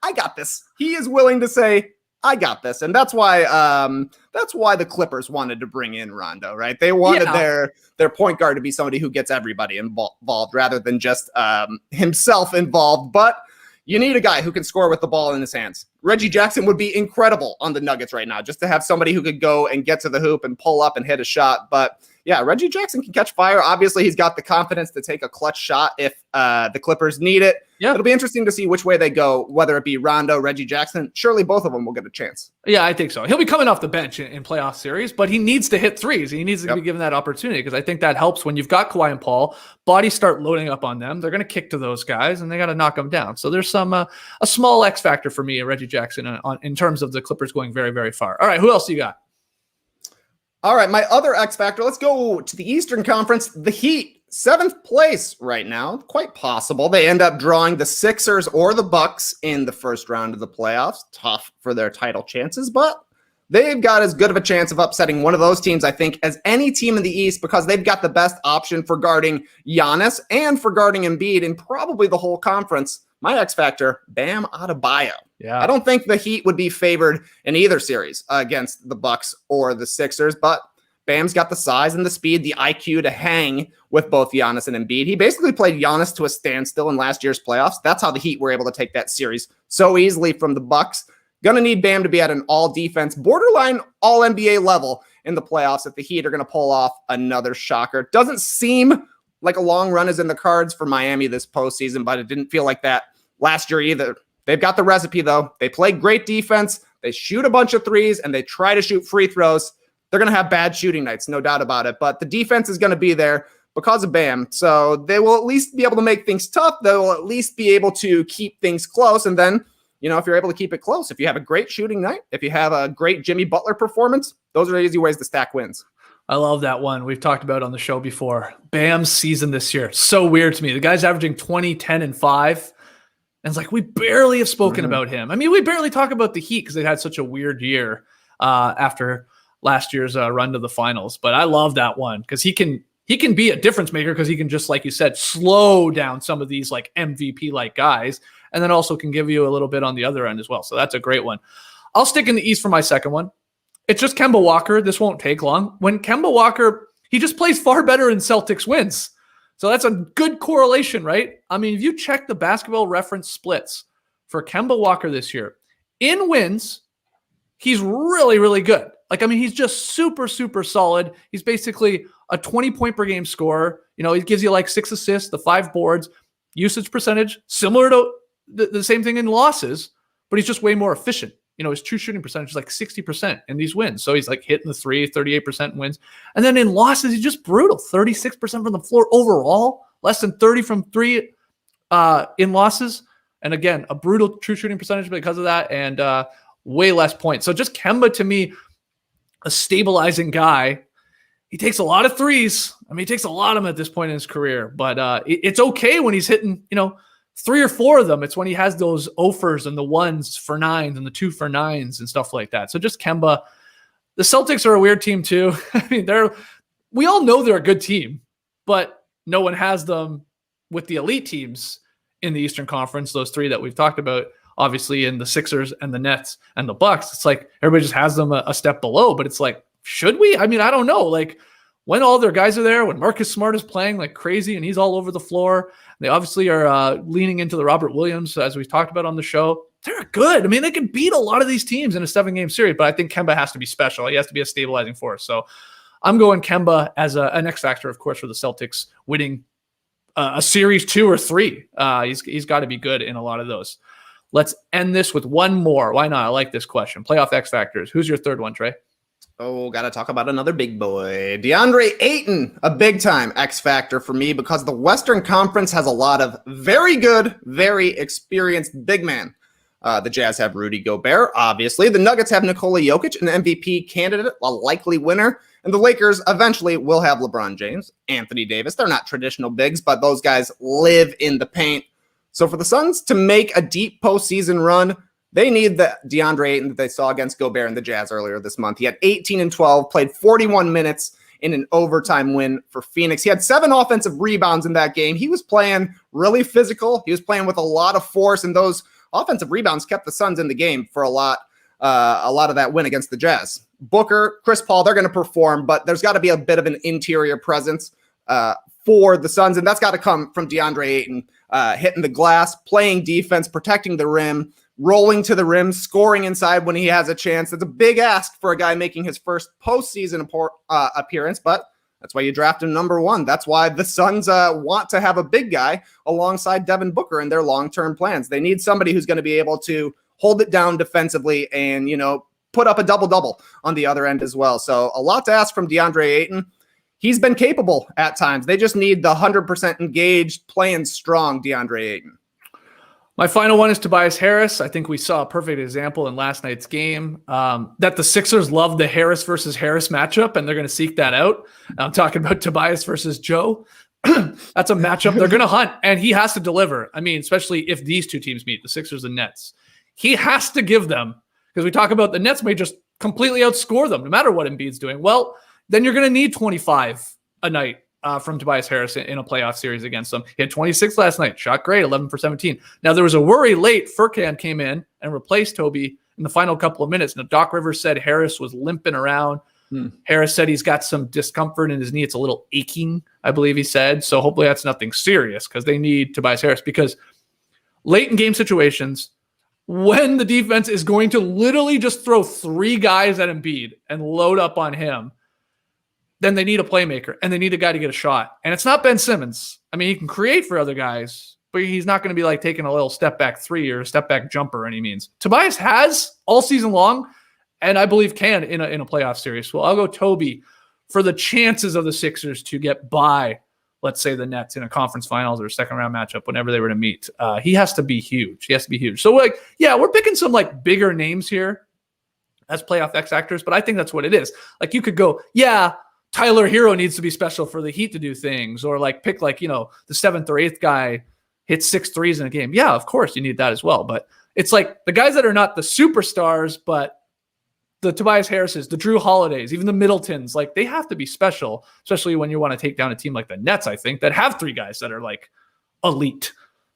I got this. He is willing to say, I got this. And that's why the Clippers wanted to bring in Rondo, right? They wanted their point guard to be somebody who gets everybody involved rather than just himself involved. But you need a guy who can score with the ball in his hands. Reggie Jackson would be incredible on the Nuggets right now, just to have somebody who could go and get to the hoop and pull up and hit a shot. But yeah, Reggie Jackson can catch fire. Obviously, he's got the confidence to take a clutch shot if the Clippers need it. Yeah. It'll be interesting to see which way they go, whether it be Rondo, Reggie Jackson. Surely both of them will get a chance. Yeah, I think so. He'll be coming off the bench in playoff series, but he needs to hit threes. He needs to be given that opportunity because I think that helps when you've got Kawhi and Paul. Bodies start loading up on them. They're going to kick to those guys, and they got to knock them down. So there's a small X factor for me, Reggie Jackson, in terms of the Clippers going very, very far. All right, who else you got? All right, my other X factor, let's go to the Eastern Conference. The Heat, 7th place right now. Quite possible they end up drawing the Sixers or the Bucks in the first round of the playoffs. Tough for their title chances, but they've got as good of a chance of upsetting one of those teams, I think, as any team in the East because they've got the best option for guarding Giannis and for guarding Embiid in probably the whole conference. My X factor, Bam Adebayo. Yeah. I don't think the Heat would be favored in either series against the Bucks or the Sixers, but Bam's got the size and the speed, the IQ to hang with both Giannis and Embiid. He basically played Giannis to a standstill in last year's playoffs. That's how the Heat were able to take that series so easily from the Bucks. Going to need Bam to be at an all-defense, borderline all-NBA level in the playoffs if the Heat are going to pull off another shocker. Doesn't seem like a long run is in the cards for Miami this postseason, but it didn't feel like that last year either. They've got the recipe, though. They play great defense. They shoot a bunch of threes, and they try to shoot free throws. They're going to have bad shooting nights, no doubt about it. But the defense is going to be there because of Bam. So they will at least be able to make things tough. They will at least be able to keep things close. And then, if you're able to keep it close, if you have a great shooting night, if you have a great Jimmy Butler performance, those are easy ways to stack wins. I love that one. We've talked about it on the show before. Bam's season this year, so weird to me. The guy's averaging 20, 10, and 5. And it's like, we barely have spoken about him. I mean, we barely talk about the Heat because they had such a weird year after last year's run to the finals. But I love that one because he can be a difference maker because he can just, like you said, slow down some of these like MVP-like guys and then also can give you a little bit on the other end as well. So that's a great one. I'll stick in the East for my second one. It's just Kemba Walker. This won't take long. When Kemba Walker, he just plays far better in Celtics wins. So that's a good correlation, right? I mean, if you check the Basketball Reference splits for Kemba Walker this year, in wins, he's really, really good. He's just super, super solid. He's basically a 20-point per game scorer. He gives you like 6 assists, the 5 boards, usage percentage, similar to the same thing in losses, but he's just way more efficient. His true shooting percentage is like 60% in these wins. So he's like hitting the 3, 38% wins. And then in losses, he's just brutal. 36% from the floor overall, less than 30 from 3 in losses. And again, a brutal true shooting percentage because of that and way less points. So just Kemba to me, a stabilizing guy. He takes a lot of threes. I mean, he takes a lot of them at this point in his career, but it's okay when he's hitting, 3 or 4 of them. It's when he has those offers and the 1s for 9s and the 2 for 9s and stuff like that. So just Kemba. The Celtics are a weird team too. I mean, we all know they're a good team, but no one has them with the elite teams in the Eastern Conference, those 3 that we've talked about, obviously, in the Sixers and the Nets and the Bucks. It's like everybody just has them a step below, but it's like, should we? I mean, I don't know. Like, when all their guys are there, when Marcus Smart is playing like crazy and he's all over the floor, they obviously are leaning into the Robert Williams, as we've talked about on the show. They're good. I mean, they can beat a lot of these teams in a 7-game series, but I think Kemba has to be special. He has to be a stabilizing force. So I'm going Kemba as an X factor, of course, for the Celtics winning a series 2 or 3. He's got to be good in a lot of those. Let's end this with one more. Why not? I like this question. Playoff X factors. Who's your third one, Trey? Oh, got to talk about another big boy. DeAndre Ayton, a big-time X factor for me because the Western Conference has a lot of very good, very experienced big men. The Jazz have Rudy Gobert, obviously. The Nuggets have Nikola Jokic, an MVP candidate, a likely winner. And the Lakers eventually will have LeBron James, Anthony Davis. They're not traditional bigs, but those guys live in the paint. So for the Suns to make a deep postseason run, they need the DeAndre Ayton that they saw against Gobert and the Jazz earlier this month. He had 18 and 12, played 41 minutes in an overtime win for Phoenix. He had 7 offensive rebounds in that game. He was playing really physical. He was playing with a lot of force, and those offensive rebounds kept the Suns in the game for a lot of that win against the Jazz. Booker, Chris Paul, they're going to perform, but there's got to be a bit of an interior presence for the Suns, and that's got to come from DeAndre Ayton hitting the glass, playing defense, protecting the rim, rolling to the rim, scoring inside when he has a chance. That's a big ask for a guy making his first postseason appearance, but that's why you draft him number 1. That's why the Suns want to have a big guy alongside Devin Booker in their long-term plans. They need somebody who's going to be able to hold it down defensively and, put up a double-double on the other end as well. So a lot to ask from DeAndre Ayton. He's been capable at times. They just need the 100% engaged, playing strong DeAndre Ayton. My final one is Tobias Harris. I think we saw a perfect example in last night's game that the Sixers love the Harris versus Harris matchup, and they're going to seek that out. I'm talking about Tobias versus Joe. That's a matchup they're going to hunt, and he has to deliver. I mean, especially if these two teams meet, the Sixers and Nets. He has to give them, because we talk about the Nets may just completely outscore them no matter what Embiid's doing. Well, then you're going to need 25 a night from Tobias Harris in a playoff series against them. He had 26 last night. Shot great, 11 for 17. Now, there was a worry late. Furkan came in and replaced Toby in the final couple of minutes. Now, Doc Rivers said Harris was limping around. Harris said he's got some discomfort in his knee. It's a little aching, I believe he said. So hopefully that's nothing serious because they need Tobias Harris, because late in game situations, when the defense is going to literally just throw 3 guys at Embiid and load up on him, then they need a playmaker and they need a guy to get a shot. And it's not Ben Simmons. I mean, he can create for other guys, but he's not going to be like taking a little step back 3 or a step back jumper any means. Tobias has all season long, and I believe can in a playoff series. Well, I'll go Toby for the chances of the Sixers to get by, let's say, the Nets in a conference finals or a second round matchup whenever they were to meet. He has to be huge. He has to be huge. So we're picking some bigger names here as playoff X factors, but I think that's what it is. Like, you could go, Tyler Hero needs to be special for the Heat to do things, or pick the 7th or 8th guy hits 6 threes in a game. Yeah, of course you need that as well. But it's like the guys that are not the superstars, but the Tobias Harrises, the Drew Holidays, even the Middletons, they have to be special, especially when you want to take down a team like the Nets, I think, that have 3 guys that are elite.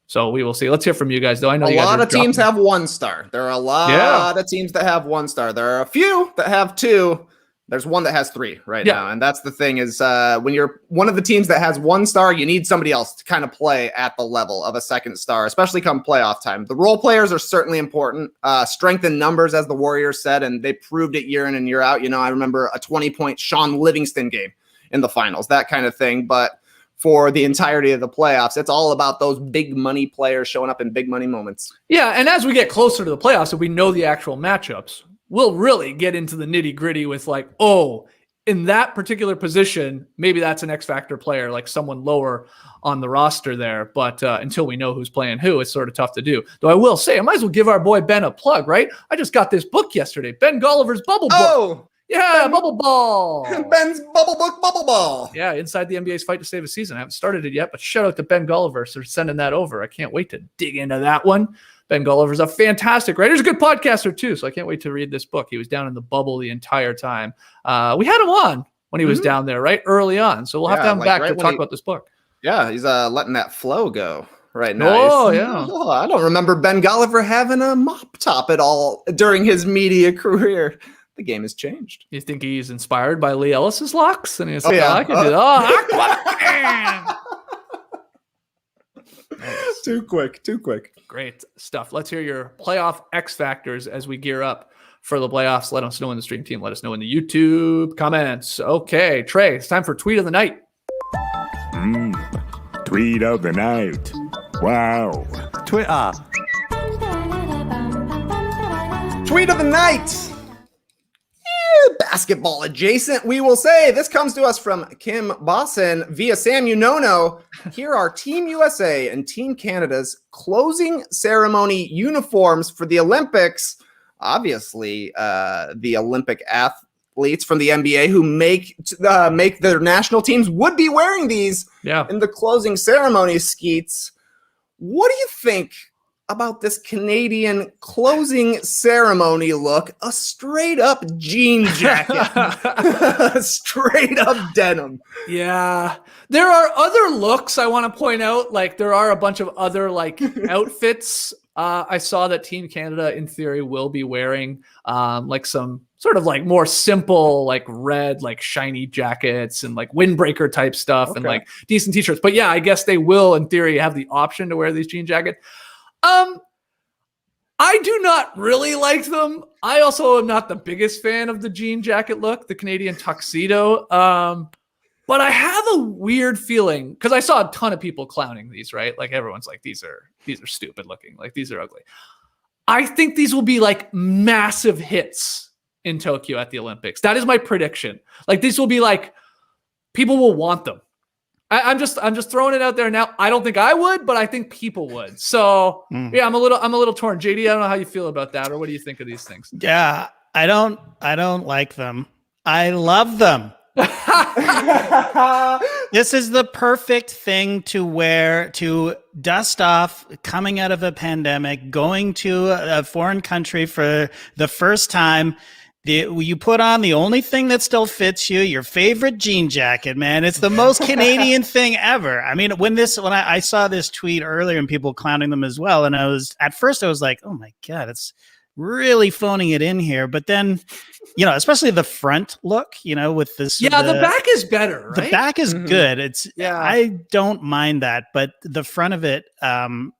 So we will see. Let's hear from you guys, though. I know a lot of teams have 1 star. There are a lot of teams that have 1 star. There are a few that have 2. There's one that has 3 right now. And that's the thing is when you're one of the teams that has 1 star, you need somebody else to kind of play at the level of a 2nd star, especially come playoff time. The role players are certainly important. Strength in numbers, as the Warriors said, and they proved it year in and year out. I remember a 20-point Sean Livingston game in the finals, that kind of thing. But for the entirety of the playoffs, it's all about those big money players showing up in big money moments. Yeah, and as we get closer to the playoffs, if we know the actual matchups, we'll really get into the nitty-gritty with in that particular position, maybe that's an X-factor player, like someone lower on the roster there. But until we know who's playing who, it's sort of tough to do. Though I will say, I might as well give our boy Ben a plug, right? I just got this book yesterday, Ben Golliver's Bubble Book. Oh, Yeah, bubble ball. Ben's bubble ball. Yeah, inside the NBA's fight to save a season. I haven't started it yet, but shout out to Ben Gulliver for sending that over. I can't wait to dig into that one. Ben Gulliver's a fantastic writer. He's a good podcaster too, so I can't wait to read this book. He was down in the bubble the entire time. We had him on when he was down there, right? Early on. So we'll have to have him back to talk about this book. Yeah, he's letting that flow go right now. Oh, yeah. Oh, I don't remember Ben Gulliver having a mop top at all during his media career. The game has changed. You think he's inspired by Lee Ellis's locks? And he's like, yeah. I can do that. Nice. Too quick. Great stuff. Let's hear your playoff X factors as we gear up for the playoffs. Let us know in the stream team. Let us know in the YouTube comments. Okay, Trey, it's time for Tweet of the Night. Tweet of the night. Wow. Twitter. Tweet of the night. Basketball adjacent, we will say. This comes to us from Kim Bosson via Sam Unono. Here are Team USA and Team Canada's closing ceremony uniforms for the Olympics. Obviously, the Olympic athletes from the NBA who make their national teams would be wearing these in the closing ceremony, Skeets. What do you think about this Canadian closing ceremony look? A straight up jean jacket. Straight up denim. Yeah. There are other looks I want to point out. Like there are a bunch of other like outfits. I saw that Team Canada in theory will be wearing like some sort of like more simple, like red, like shiny jackets and like windbreaker type stuff and like decent t-shirts. But yeah, I guess they will in theory have the option to wear these jean jackets. I do not really like them. I also am not the biggest fan of the jean jacket look, the Canadian tuxedo. But I have a weird feeling because I saw a ton of people clowning these, right? Like everyone's like, these are stupid looking. Like these are ugly. I think these will be like massive hits in Tokyo at the Olympics. That is my prediction. Like these will be like, people will want them. I'm just throwing it out there now. I don't think I would, but I think people would. So yeah, I'm a little torn. JD, I don't know how you feel about that, or what do you think of these things? Yeah, I don't like them. I love them. This is the perfect thing to wear to dust off coming out of a pandemic, going to a foreign country for the first time. You put on the only thing that still fits you, your favorite jean jacket, man. It's the most Canadian thing ever. I mean, when I saw this tweet earlier and people clowning them as well, and at first I was like, oh my God, it's really phoning it in here. But then, especially the front look, with this. Yeah, the back is better, right? The back is good. I don't mind that, but the front of it, I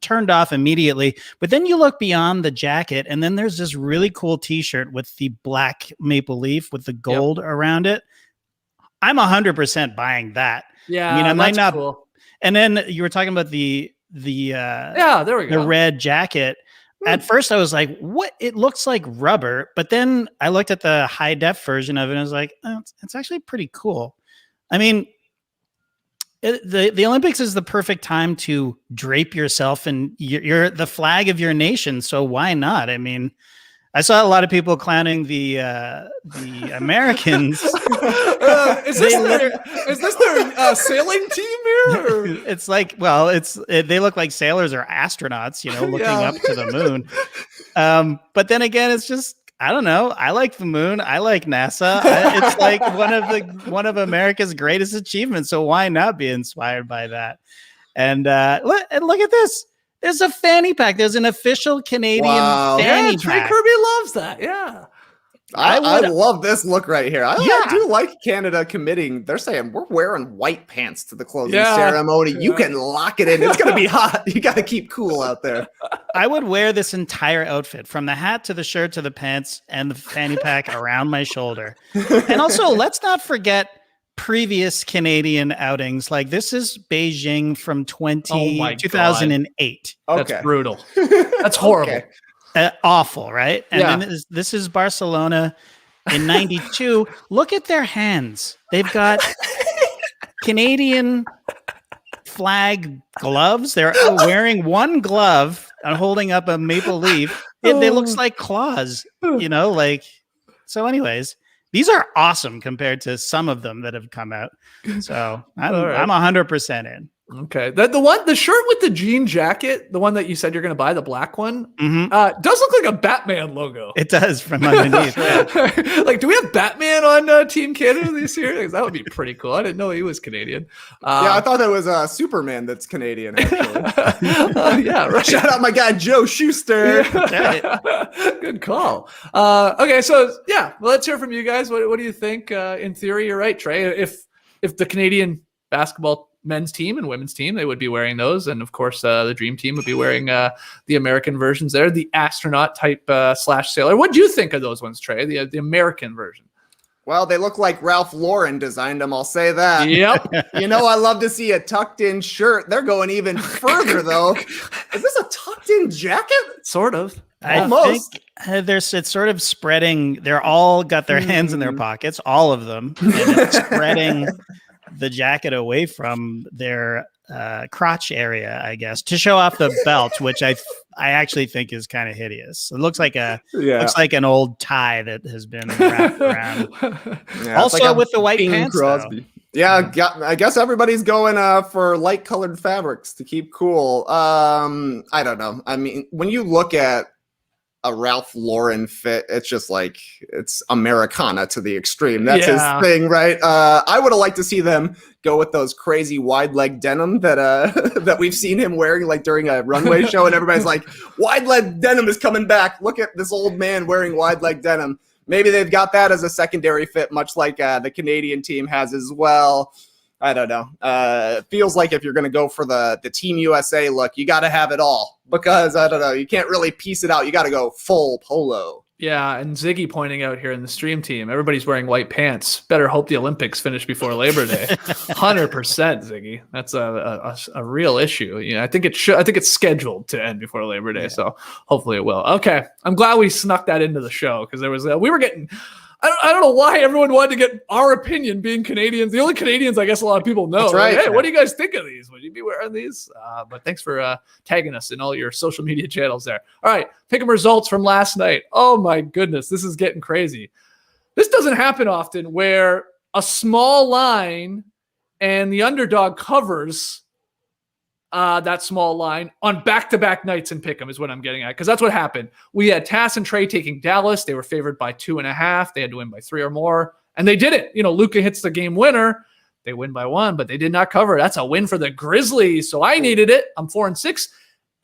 turned off immediately. But then you look beyond the jacket, and then there's this really cool T-shirt with the black maple leaf with the gold around it. I'm 100% buying that. Yeah, I mean, I might not. Cool. And then you were talking about the there we go. The red jacket. At first, I was like, what? It looks like rubber. But then I looked at the high def version of it and I was like, oh, it's actually pretty cool. I mean, the Olympics is the perfect time to drape yourself and you're the flag of your nation. So why not? I mean, I saw a lot of people clowning the Americans. Is this their sailing team here? Or? It's like, well, they look like sailors or astronauts, looking up to the moon. But then again, it's just, I don't know. I like the moon. I like NASA. It's like one of America's greatest achievements. So why not be inspired by that? And look at this. There's a fanny pack. There's an official Canadian fanny pack. Trey Kirby loves that. Yeah. I love this look right here. I do like Canada committing. They're saying we're wearing white pants to the closing ceremony. Yeah. You can lock it in. It's going to be hot. You got to keep cool out there. I would wear this entire outfit from the hat to the shirt to the pants and the fanny pack around my shoulder. And also, let's not forget previous Canadian outings. Like this is Beijing from 2008. Okay. That's brutal. That's horrible. Okay. Awful, right? And then this is Barcelona in 92. Look at their hands. They've got Canadian flag gloves. They're wearing one glove and holding up a maple leaf. It looks like claws, like So anyways, these are awesome compared to some of them that have come out. So I'm 100% in. Okay. The shirt with the jean jacket, the one that you said you're going to buy, the black one, does look like a Batman logo. It does from underneath. Like, do we have Batman on Team Canada this year? Because that would be pretty cool. I didn't know he was Canadian. Yeah, I thought that was Superman that's Canadian, actually. Yeah, right. Shout out my guy, Joe Schuster. Good call. Okay, so yeah, well, let's hear from you guys. What do you think? In theory, you're right, Trey. If the Canadian basketball men's team and women's team, they would be wearing those, and of course the dream team would be wearing the American versions there, the astronaut type slash sailor. What do you think of those ones, Trey? The American version? Well, they look like Ralph Lauren designed them, I'll say that. Yep. I love to see a tucked in shirt. They're going even further though. Is this a tucked in jacket? Sort of. Almost. I think it's sort of spreading. They're all got their hands in their pockets, all of them, and it's spreading the jacket away from their crotch area, I guess, to show off the belt, which I actually think is kind of hideous. It looks like an old tie that has been wrapped around. Yeah, also like with the white pants. Yeah, I guess everybody's going for light colored fabrics to keep cool. I don't know. I mean, when you look at a Ralph Lauren fit, it's just like it's Americana to the extreme. That's his thing, right? I would have liked to see them go with those crazy wide leg denim that that we've seen him wearing like during a runway show, and everybody's like, wide leg denim is coming back. Look at this old man wearing wide leg denim. Maybe they've got that as a secondary fit, much like the Canadian team has as well. I don't know. It feels like if you're going to go for the Team USA look, you got to have it all, because I don't know, you can't really piece it out. You got to go full polo. Yeah, and Ziggy pointing out here in the stream team, everybody's wearing white pants. Better hope the Olympics finish before Labor Day. 100%, Ziggy. That's a real issue. Yeah, I think it's scheduled to end before Labor Day, so hopefully it will. Okay, I'm glad we snuck that into the show, because we were getting. I don't know why everyone wanted to get our opinion, being Canadians. The only Canadians I guess a lot of people know. That's right. Like, hey, what do you guys think of these? Would you be wearing these? But thanks for tagging us in all your social media channels there. All right, pick 'em results from last night. Oh my goodness, this is getting crazy. This doesn't happen often, where a small line and the underdog covers that small line on back-to-back nights in Pick'em is what I'm getting at, because that's what happened. We had Tass and Trey taking Dallas. They were favored by 2.5. They had to win by 3 or more, and they did it. Luka hits the game winner. They win by 1, but they did not cover. That's a win for the Grizzlies, so I needed it. I'm 4-6,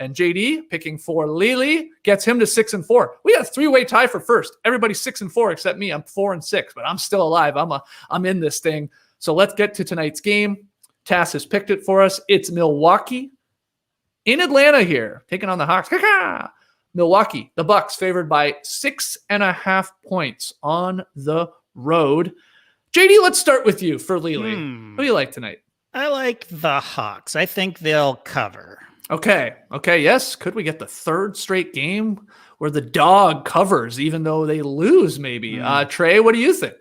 and JD picking for Lily gets him to 6-4. We got a 3-way tie for first. Everybody's 6-4 except me. I'm 4-6, but I'm still alive. I'm in this thing. So let's get to tonight's game. Tass has picked it for us. It's Milwaukee in Atlanta here, taking on the Hawks. Milwaukee, the Bucks favored by 6.5 points on the road. JD, let's start with you for Lily. What do you like tonight? I like the Hawks. I think they'll cover. Okay. Yes. Could we get the third straight game where the dog covers, even though they lose? Maybe. Trey, what do you think?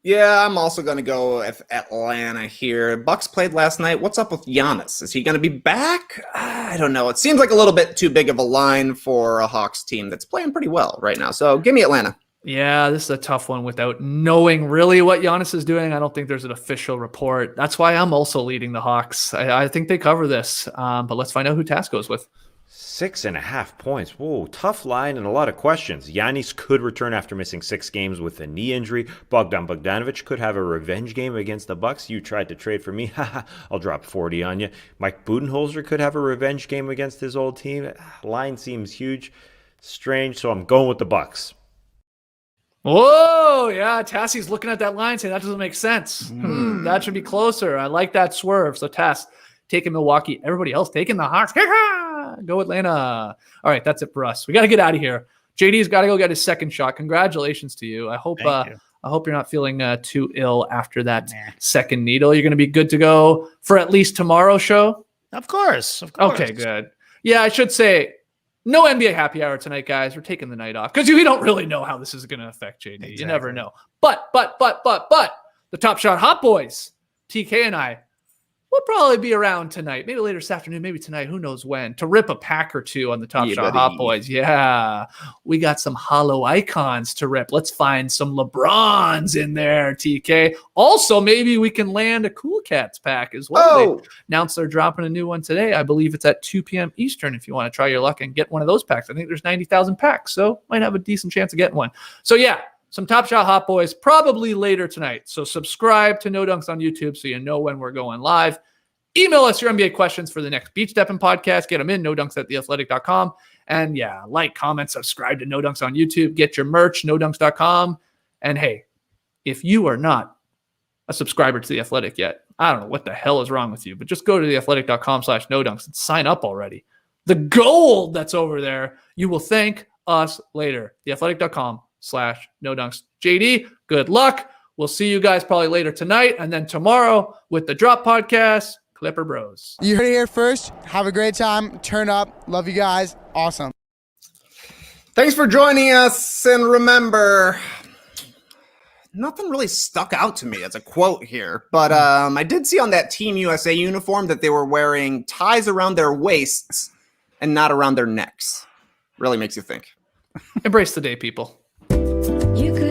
Yeah, I'm also going to go with Atlanta here. Bucks played last night. What's up with Giannis? Is he going to be back? I don't know. It seems like a little bit too big of a line for a Hawks team that's playing pretty well right now. So give me Atlanta. Yeah, this is a tough one without knowing really what Giannis is doing. I don't think there's an official report. That's why I'm also leading the Hawks. I think they cover this, but let's find out who Tass goes with. 6.5 points. Whoa, tough line and a lot of questions. Giannis could return after missing 6 games with a knee injury. Bogdan Bogdanovic could have a revenge game against the Bucks. You tried to trade for me. I'll drop 40 on you. Mike Budenholzer could have a revenge game against his old team. Line seems huge. Strange, so I'm going with the Bucks. Whoa, yeah, Tassie's looking at that line saying that doesn't make sense. That should be closer. I like that swerve. So Tass taking Milwaukee. Everybody else taking the Hawks. Go Atlanta. All right, that's it for us. We got to get out of here. JD's got to go get his second shot. Congratulations to you. I hope you're not feeling too ill after that second needle. You're going to be good to go for at least tomorrow's show? Of course. Okay, good. Yeah, I should say no NBA happy hour tonight, guys. We're taking the night off because we don't really know how this is going to affect JD. Exactly. You never know. But the Top Shot Hot Boys, TK and I, we'll probably be around tonight, maybe later this afternoon, maybe tonight, who knows when, to rip a pack or two on the Top Shot buddy. Hot Boys. Yeah, we got some hollow icons to rip. Let's find some LeBrons in there, TK. Also, maybe we can land a Cool Cats pack as well. They announced they're dropping a new one today. I believe it's at 2 p.m. Eastern if you want to try your luck and get one of those packs. I think there's 90,000 packs, so might have a decent chance of getting one. So yeah, some Top Shot Hot Boys probably later tonight. So subscribe to No Dunks on YouTube so you know when we're going live. Email us your NBA questions for the next Beach Steppin' podcast. Get them in, nodunks@theathletic.com. And yeah, like, comment, subscribe to No Dunks on YouTube. Get your merch, nodunks.com. And hey, if you are not a subscriber to The Athletic yet, I don't know what the hell is wrong with you, but just go to theathletic.com/nodunks and sign up already. The gold that's over there, you will thank us later. theathletic.com/nodunks. JD, good luck. We'll see you guys probably later tonight and then tomorrow with the Drop Podcast. Clipper Bros. You heard it here first. Have a great time. Turn up. Love you guys. Awesome. Thanks for joining us. And remember, nothing really stuck out to me as a quote here, but I did see on that Team USA uniform that they were wearing ties around their waists and not around their necks. Really makes you think. Embrace the day, people. You could